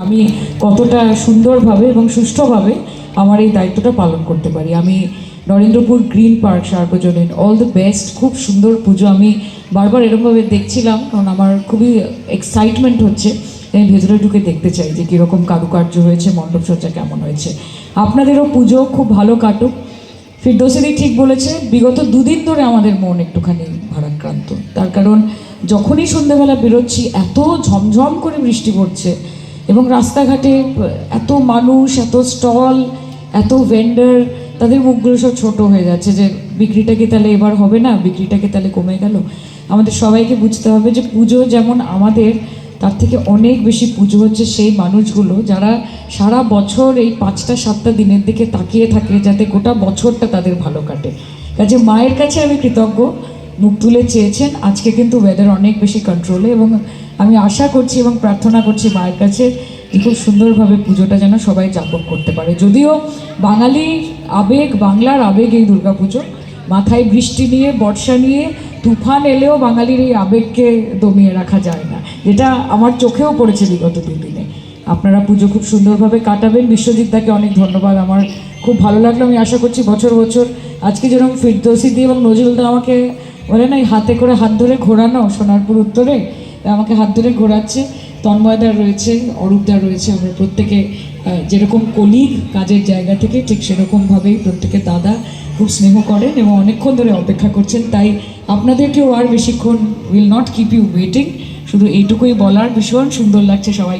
আমি কতটা সুন্দরভাবে এবং সুষ্ঠুভাবে আমার এই দায়িত্বটা পালন করতে পারি। আমি নরেন্দ্রপুর গ্রিন পার্ক সার্বজনীন অল দ্য বেস্ট, খুব সুন্দর পুজো। আমি বারবার এরকমভাবে দেখছিলাম কারণ আমার খুবই এক্সাইটমেন্ট হচ্ছে। আমি ভেতরে ঢুকে দেখতে চাই যে কীরকম কারুকার্য হয়েছে, মণ্ডপসজ্জা কেমন হয়েছে। আপনাদেরও পুজো খুব ভালো কাটুক। ফিরদৌসিদি ঠিক বলেছে, বিগত দুদিন ধরে আমাদের মন একটুখানি ভারাক্রান্ত। তার কারণ যখনই সন্ধ্যাবেলা বেরোচ্ছি এত ঝমঝম করে বৃষ্টি পড়ছে এবং রাস্তাঘাটে এত মানুষ, এত স্টল, এত ভেন্ডার, তাদের মুখগুলো সব ছোটো হয়ে যাচ্ছে যে বিক্রিটা কি তাহলে এবার হবে না, বিক্রিটা কি তাহলে কমে গেল। আমাদের সবাইকে বুঝতে হবে যে পুজো যেমন আমাদের, তার থেকে অনেক বেশি পুজো হচ্ছে সেই মানুষগুলো যারা সারা বছর এই 5-7টা দিনের দিকে তাকিয়ে থাকে যাতে গোটা বছরটা তাদের ভালো কাটে। কাজে মায়ের কাছে আমি কৃতজ্ঞ, মুখ তুলে চেয়েছেন। আজকে কিন্তু ওয়েদার অনেক বেশি কন্ট্রোলে এবং আমি আশা করছি এবং প্রার্থনা করছি মায়ের কাছে যে খুব সুন্দরভাবে পুজোটা যেন সবাই যাপন করতে পারে। যদিও বাঙালির আবেগ, বাংলার আবেগ এই দুর্গাপুজো, মাথায় বৃষ্টি নিয়ে, বর্ষা নিয়ে, তুফান এলেও বাঙালির এই আবেগকে দমিয়ে রাখা যায় না, যেটা আমার চোখেও পড়েছে বিগত 2 দিনে। আপনারা পুজো খুব সুন্দরভাবে কাটাবেন। বিশ্বজিৎ দাকে অনেক ধন্যবাদ, আমার খুব ভালো লাগলো। আমি আশা করছি বছর বছর আজকে যেরকম ফিরদৌসিদি এবং নজরুলদা আমাকে বলে না হাতে করে হাত ধরে ঘোরানো, সোনারপুর উত্তরে আমাকে হাত ধরে ঘোরাচ্ছে, তন্ময়দা রয়েছে, অরূপদা রয়েছে, আমরা প্রত্যেকে যেরকম কলিগ কাজের জায়গা থেকে ঠিক সেরকমভাবেই প্রত্যেকে দাদা খুব স্নেহ করেন এবং অনেকক্ষণ ধরে অপেক্ষা করছেন। তাই আপনাদেরকেও আর বেশিক্ষণ will not keep you waiting, শুধু এইটুকুই বলার, ভীষণ সুন্দর লাগছে সবাই।